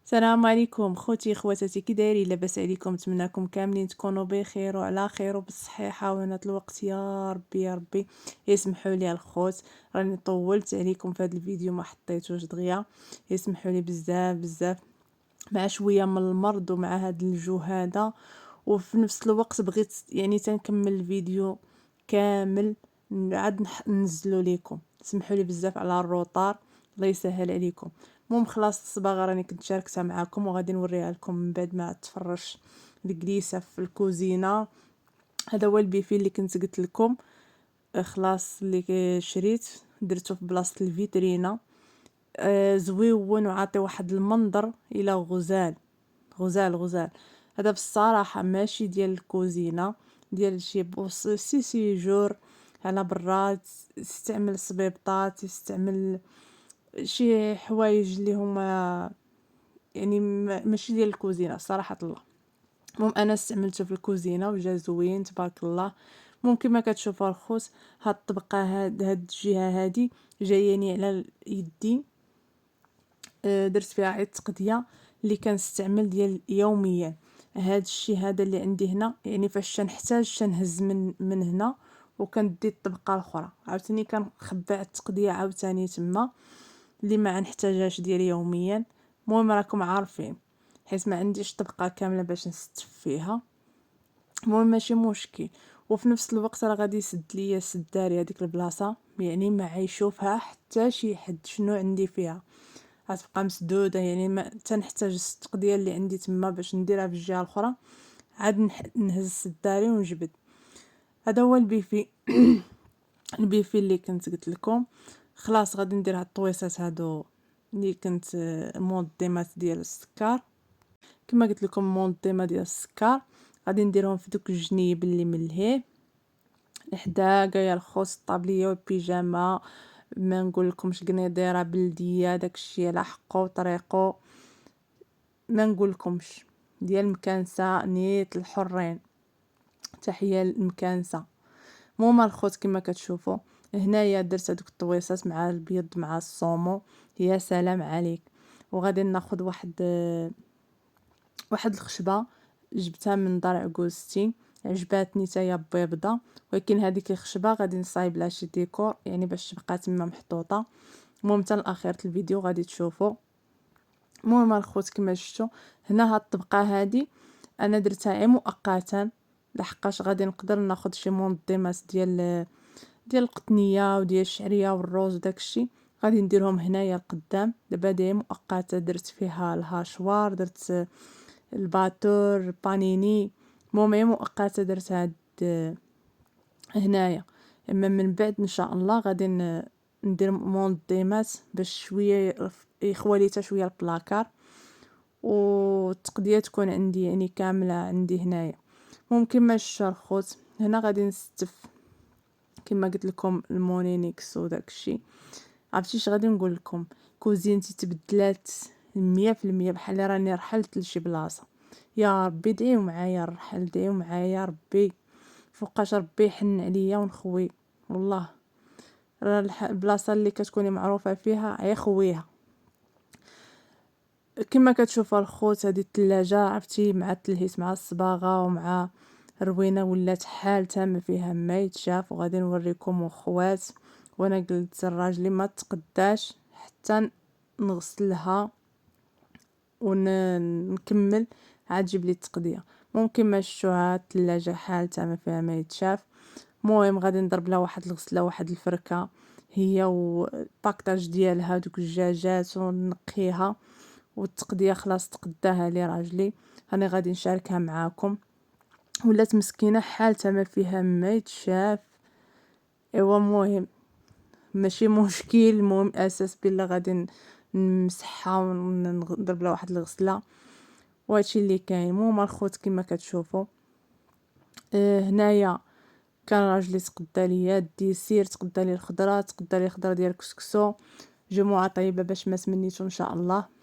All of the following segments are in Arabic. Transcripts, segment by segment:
السلام عليكم خوتي خواتاتي، كي دايرين؟ لاباس عليكم؟ نتمنىكم كاملين تكونوا بخير وعلى خير وبالصحيحه وهنا الوقت. يا ربي يا ربي يسمحوا لي الخوت، راني طولت عليكم في هذا الفيديو ما حطيتوش دغيا. يسمحوا لي بزاف بزاف، مع شويه من المرض ومع هذا الجو هذا. وفي نفس الوقت بغيت يعني تنكمل الفيديو كامل، عاد ننزلو ليكم. سمحوا لي بزاف على الروطار، الله يسهل عليكم. المهم خلاص الصباغه راني كنت شاركتها معكم وغادي نوريها لكم من بعد ما تفرش الجليسه في الكوزينه. هذا هو البيفي اللي كنت قلت لكم. خلاص اللي شريت درته في بلاصه الفيترينا. زويون وعاطي واحد المنظر الى غزال غزال غزال. هذا بصراحه ماشي ديال الكوزينه، ديال شي بوس سي جور على برات. يستعمل صبيبطات، يستعمل شي حوايج اللي هما يعني ماشي ديال الكوزينه صراحه الله. المهم انا استعملته في الكوزينه وجا زوين تبارك الله. ممكن ما كتشوفوا الخوت، هاد الطبقه هاد الجهه هادي جاياني على يدي. درت فيها عيد تقديه اللي كنستعمل ديال يوميا. هاد الشيء هذا اللي عندي هنا يعني فاش تنحتاج تنهز من هنا وكندي الطبقه الاخرى عاوتاني كنخبع التقديه عاوتاني تما اللي ما نحتاجهاش ديال يوميا. المهم راكم عارفين، حيت ما عنديش طبقه كامله باش نستف فيها. المهم ماشي مشكل. وفي نفس الوقت راه غادي يسد ليا السداري هذيك البلاصه، يعني ما عيشوفها حتى شي حد شنو عندي فيها. غتبقى مسدوده، يعني ما تنحتاج التقديه اللي عندي تما باش نديرها في الجهه الاخرى. عاد نهز السداري ونجبد. هذا هو البيفي البيفي اللي كنت قلت لكم. خلاص غادي ندير هاد الطويصات هادو اللي كنت مونطيمات ديال السكر. كما قلت لكم مونطيمه ديال السكر غادي نديرهم في دوك الجنيب اللي ملهيه لحدا كاع الخوص الطابليه والبيجاما. ما نقول لكمش قنيضيره بلديه داكشي على حقه وطريقه. ما نقول لكمش ديال مكانسه نيت الحرين. تحيه للمكانسه. المهم الخوت كما كتشوفوا هنايا درت هذوك الطويصات مع البيض مع الصومو. يا سلام عليك. وغادي ناخذ واحد الخشبه جبتها من دار عكوزتي، عجباتني تايا بيضه، ولكن هذيك الخشبه غادي نصايب لها شي ديكور يعني باش تبقى تما محطوطه. المهم حتى لاخر الفيديو غادي تشوفوا. المهم الخوت كما شفتوا هنا هاد الطبقه هادي انا درتها غير مؤقتا، لحقاش غادي نقدر ناخذ شي منظمات ديال القطنيه وديال الشعريه والروز وداكشي. غادي نديرهم هنايا القدام. دابا هادي مؤقته درت فيها الهاشوار، درت الباتور بانيني. المهم غير مؤقته درت هاد هنايا. اما من بعد ان شاء الله غادي ندير منظمات باش شويه يخوالي حتى شويه البلاكار والتقديه تكون عندي يعني كامله عندي هنايا. ممكن ما الخوت هنا غادي نستف كما قلت لكم المونينيكس وداكشي. عرفتيش غادي نقول لكم، كوزينتي تبدلات 100% بحال راني رحلت لشي بلاصه. يا ربي دعيو معايا الرحل، دعيو معايا ربي فوقاش ربي يحن عليا ونخوي. والله راه البلاصه اللي كتكوني معروفه فيها عي خويها. كما كتشوفوا الخوت هذه الثلاجه عرفتي مع التلهيس مع الصباغه ومع الروينه ولات حالتها ما فيها ما يتشاف. وغادي نوريكم اخوات. وانا قلت لراجلي ما تقداش حتى نغسلها ونكمل عاد جيب لي التقديه. ممكن ما شفتوها الثلاجه حالتها ما فيها ما يتشاف. المهم غادي نضرب لها واحد الغسله واحد الفركه هي والباكطاج ديالها دوك الدجاجات ونقيها. والتقديه خلاص تقداها لي راجلي، راني غادي نشاركها معاكم. ولات مسكينه حالتها ما فيها ما يتشاف. ايوا المهم ماشي مشكل. المهم اساس بالله غادي نمسحها ونضرب لها واحد الغسله وهادشي اللي كاين. المهم الخوت كما كتشوفوا هنايا كان راجلي تقدا ليا الديسير، تقدا لي الخضره، تقدا لي الخضره ديال الكسكسو، جمعه طيبه باش ما سمنيتو ان شاء الله.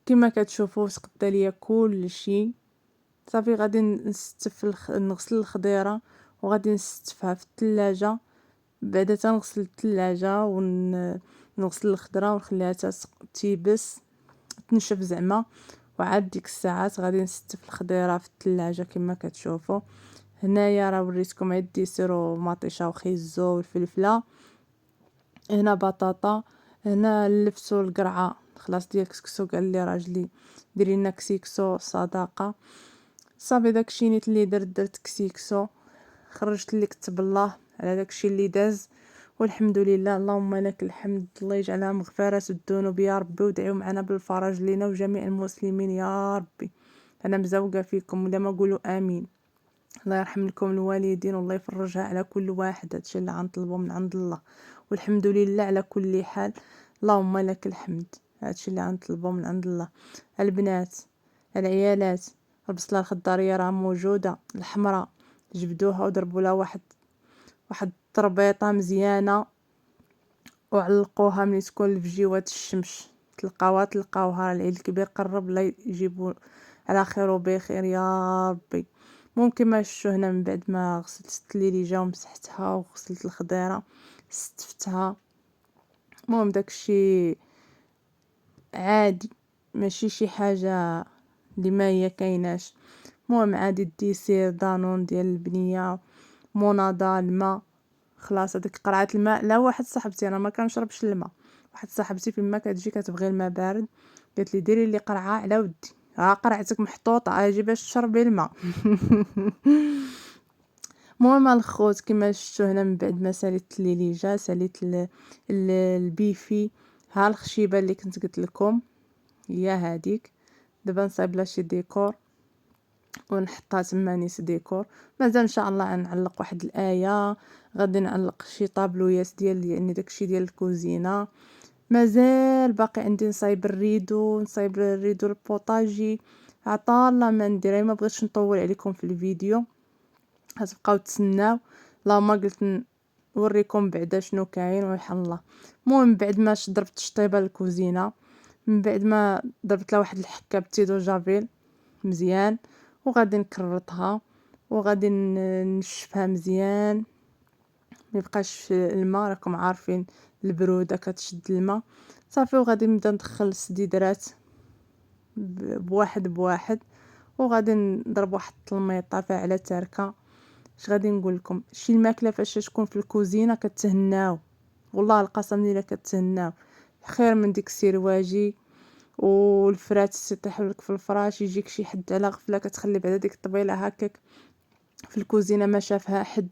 كما كتشوفوا تقدا ليا كل شيء صافي. غادي نستف نغسل الخضيره وغادي نستفها في الثلاجه. بعدا تنغسل الثلاجه ونغسل الخضره ونخليها تيبس تنشف زعما. وعاد ديك الساعات غادي نستف الخضيره في الثلاجه كما كتشوفوا. هنايا راه وريتكم عاد ديسيرو مطيشه وخيزو والفلفله. هنا بطاطا. هنا لفتو القرعه خلاص ديال كسكسو. قال لي راجلي ديري لنا كسيكسو صداقه. صافي داكشي نيت اللي درت كسيكسو. خرجت اللي كتب الله على داكشي اللي داز. والحمد لله اللهم لك الحمد. الله يجعلها مغفرة الذنوب يا ربي. ودعيو معنا بالفرج لينا وجميع المسلمين يا ربي. انا مزوقه فيكم ولا ما قولوا امين. الله يرحم لكم الوالدين والله يفرجها على كل واحد. هادشي اللي غنطلبو من عند الله. والحمد لله على كل حال. اللهم لك الحمد. هادشي اللي غنطلبو من عند الله. البنات العيالات البصله الخضاريه راه موجوده الحمراء. جبدوها وضربوا لها واحد التربيطه مزيانه وعلقوها ملي تكون لفجيوات الشمس. تلقاوها العيد الكبير قرب. الله يجيبوا على خير وبخير يا ربي. ممكن ما شفتو هنا من بعد ما غسلت الليليجه ومسحتها وغسلت الخضيره ستفتها. المهم داكشي عادي ماشي شي حاجه اللي ما هي كايناش. المهم عادي الديسير دانون ديال البنيه مناضه الماء. خلاص هذيك قرعه الماء. لا واحد صاحبتي انا ما كنشربش الماء. واحد صاحبتي فيما كتجي كتبغي الماء بارد قالت لي ديري لي قرعه على ودي. ها قرعتك محطوطه اجي باش تشربي الماء. المهم الخوت كما شفتوا هنا من بعد ما ساليت الليليجه ساليت البيفي. ها الخشيبه اللي كنت قلت لكم هي هذيك. دابا نصايب لها شي ديكور ونحطها تما نيس ديكور. مازال ان شاء الله نعلق واحد الايه. غادي نعلق شي طابلويات ديال يعني داكشي ديال الكوزينه. مازال باقي عندي نصايب الريدو البوطاجي. عطا الله ما ندير. ما بغيتش نطول عليكم في الفيديو. غتبقاو تسناو. اللهم قلت نوريكم بعدا شنو كاين ويحل الله. المهم بعد ما ضربت شطيبه الكوزينه من بعد ما ضربت لها واحد الحكه بتيدو جافيل مزيان وغادي نكرطها وغادي نشفها مزيان. ما يبقاش الماء راكم عارفين البروده كتشد الماء صافي. وغادي نبدا ندخل السديدرات بواحد بواحد وغادي نضرب واحد الطلميطه فاعله تاركه. اش غادي نقول لكم شي الماكله فاش تكون في الكوزينه كتهناو. والله القسم الا كتهناو خير من ديك السرواجي والفرات تيطيحوا لك في الفراش. يجيك شي حد على غفله كتخلي بعدا ديك الطبيله هكاك في الكوزينه ما شافها حد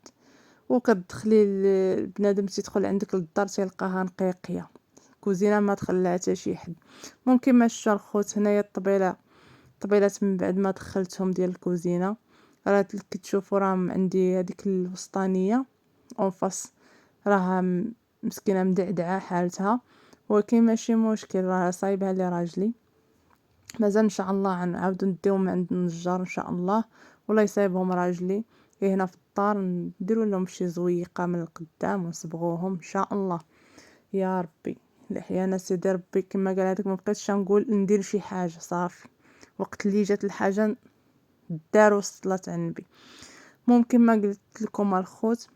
وكتدخلي البنادم تيدخل عندك للدار تيلقاها نقيقيه. الكوزينه ما دخلها حتى شي حد. ممكن ما شفتوا الخوت هنايا الطبيلات من بعد ما دخلتهم ديال الكوزينه راه كتشوفوا راهم عندي هذيك الوسطانيه اونفاس راها مسكينه مدعدعه حالتها. ولكن ماشي مشكل راه صايبها لي راجلي. مازال ان شاء الله غنعاودو نديهم عند النجار ان شاء الله ولا يصايبهم راجلي. هنا في الدار نديروا لهم شي زويقه من القدام ونصبغوهم ان شاء الله يا ربي. الاحيانا سيدي ربي كما قال هذاك ما بقيتش نقول ندير شي حاجه صافي. وقت اللي جات الحاجه دار وصلت عنبي. ممكن ما قلت لكم الخوت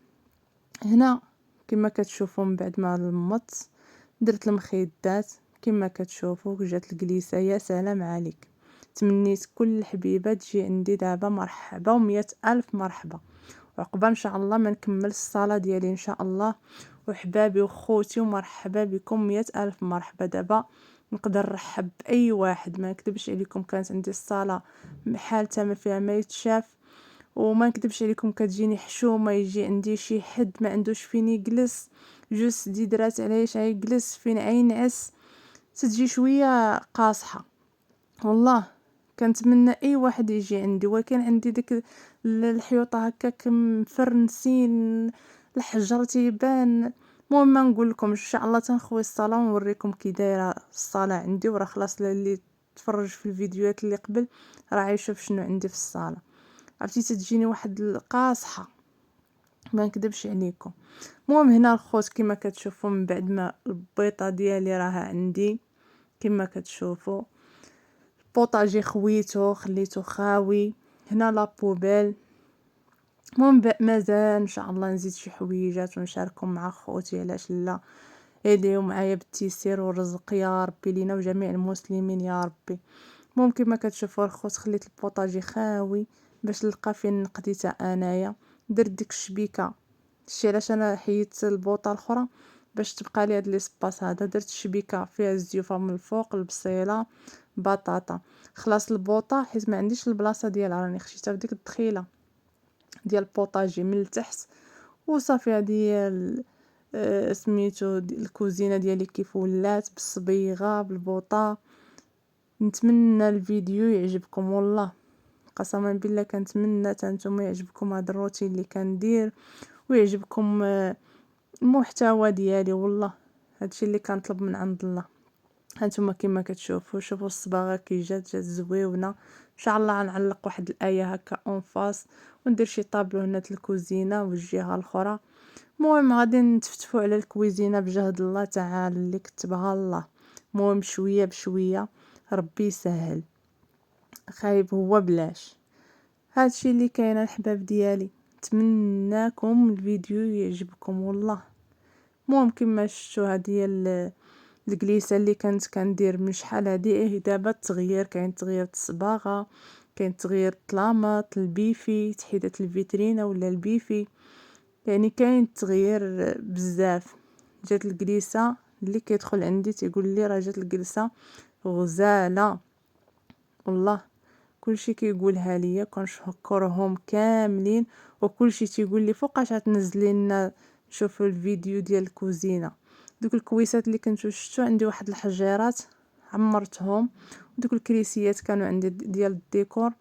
هنا كما كتشوفوا من بعد ما المط درت المخيدات كما كتشوفوا جات الجليسه. يا سلام عليك. تمنيت كل الحبيبه تجي عندي دابا مرحبا ومية الف مرحبا. وعقبه ان شاء الله ما نكمل الصلاه ديالي ان شاء الله. وحبابي وخوتي ومرحبا بكم مية الف مرحبا. دابا نقدر نرحب باي واحد ما نكذبش عليكم. كانت عندي الصلاه حالتها ما فيها ما يتشاف وما نكذبش عليكم كتجيني حشومه يجي عندي شي حد ما عندوش فين يجلس جوج ديدرات عليه يجلس فين ينعس تجي شويه قاصحه. والله كنتمنى اي واحد يجي عندي. ولكن عندي ديك الحيوطه هكاك مفرنسين الحجر تيبان. المهم ما نقول لكم ان شاء الله تنخوي الصلاه ونوريكم كي دايره الصلاه عندي. وراه خلاص اللي تفرج في الفيديوهات اللي قبل راه يشوف شنو عندي في الصاله. عرفتي تجيني واحد القاصحه ما نكذبش عليكم. المهم هنا الخوت كما كتشوفوا من بعد ما البيضه ديالي راها عندي كما كتشوفوا. البوطاجي خويته خليته خاوي. هنا لابوبيل. المهم مازال ان شاء الله نزيد شي حويجات ونشاركهم مع خوتي علاش لا. ادعيو معايا بالتيسير والرزق يا ربي لينا وجميع المسلمين يا ربي. المهم كما كتشوفوا الخوت خليت البوطاجي خاوي باش نلقى فين نقديتها انايا. درت ديك الشبيكه، شتي علاش انا حيدت البوطه الاخرى باش تبقى لي هاد ليسباس هذا. درت الشبيكه فيها الزيوفه من الفوق، البصيله، بطاطا، خلاص البوطه حيت ما عنديش البلاصه ديالها راني خشيتها في ديك الدخيله ديال البوطاجي من التحت وصافي. هذه سميتو الكوزينه ديالي كيف ولات بالصبيغه بالبوطه. نتمنى الفيديو يعجبكم والله، قسما بالله كنتمنى حتى نتوما يعجبكم هذا الروتين اللي كندير ويعجبكم المحتوى ديالي. والله هادشي اللي كنطلب من عند الله. هانتوما كما كتشوفوا، شوفوا الصباغه كي جات زويونه. ان شاء الله غنعلق واحد الايه هكا اون فاس وندير شي طابلو هنا في الكوزينه والجهه الاخرى. المهم غادي نتفتفوا على الكويزينه بجهد الله تعالى اللي كتبها الله. المهم شويه بشويه ربي يسهل، خايب هو بلاش. هادشي اللي كاين الحباب ديالي، نتمنىكم الفيديو يعجبكم والله. المهم كما شفتوا هذه هي الجليسه اللي كنت كندير من شحال هذه. دابا التغيير كاين، تغيير الصباغه، كاين تغيير الطلامط، البيفي، تحيدة الفيترينا ولا البيفي، يعني كاين تغيير بزاف. جات الجليسه اللي كيدخل عندي تيقول لي راه جات الجلسه غزاله والله. كلشي كيقولها ليا كنشكرهم كاملين وكلشي تيقول لي فوقاش غتنزلي لنا نشوفوا الفيديو ديال الكوزينه. دوك الكويسات اللي كنتو شفتو عندي واحد الحجيرات عمرتهم، ودوك الكريسيات كانوا عندي ديال الديكور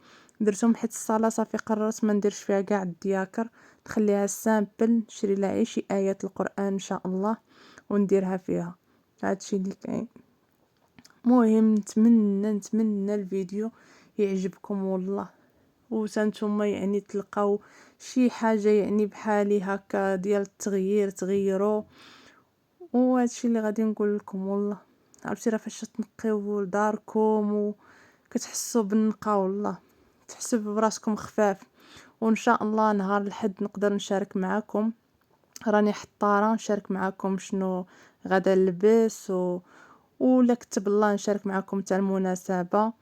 درتهم حيت الصاله صافي قررت ما نديرش فيها كاع الدياكر، نخليها سامبل، نشري لها شي ايات القران ان شاء الله ونديرها فيها. هادشي اللي كاين. مهم نتمنى الفيديو يعجبكم والله، وسنتوما يعني تلقاو شي حاجه يعني بحالي هكا ديال التغيير تغيروا. وهادشي اللي غادي نقول لكم والله. عرفتي راه فاش تنقيو داركم وكتحسوا بالنقا والله تحسوا براسكم خفاف. وان شاء الله نهار الحد نقدر نشارك معكم، راني حطاره نشارك معكم شنو غدا نلبس ولا كتب الله نشارك معكم تاع المناسبه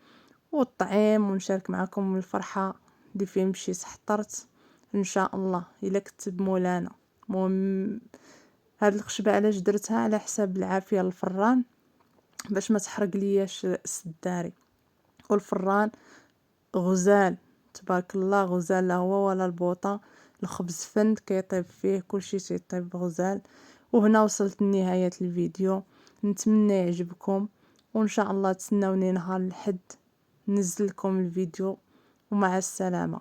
والطعيم، ونشارك معكم الفرحه اللي فيه مشي سحطرت ان شاء الله الا كتب مولانا. المهم هاد الخشبه علاش درتها على حساب العافيه الفران باش ما تحرق لياش السداري. والفران غزال تبارك الله، غزال لا هو ولا البوطه. الخبز فند كيطيب فيه، كلشي تيطيب غزال. وهنا وصلت لنهايه الفيديو، نتمنى يعجبكم وان شاء الله تسناوني نهار الحد ننزل لكم الفيديو. ومع السلامه.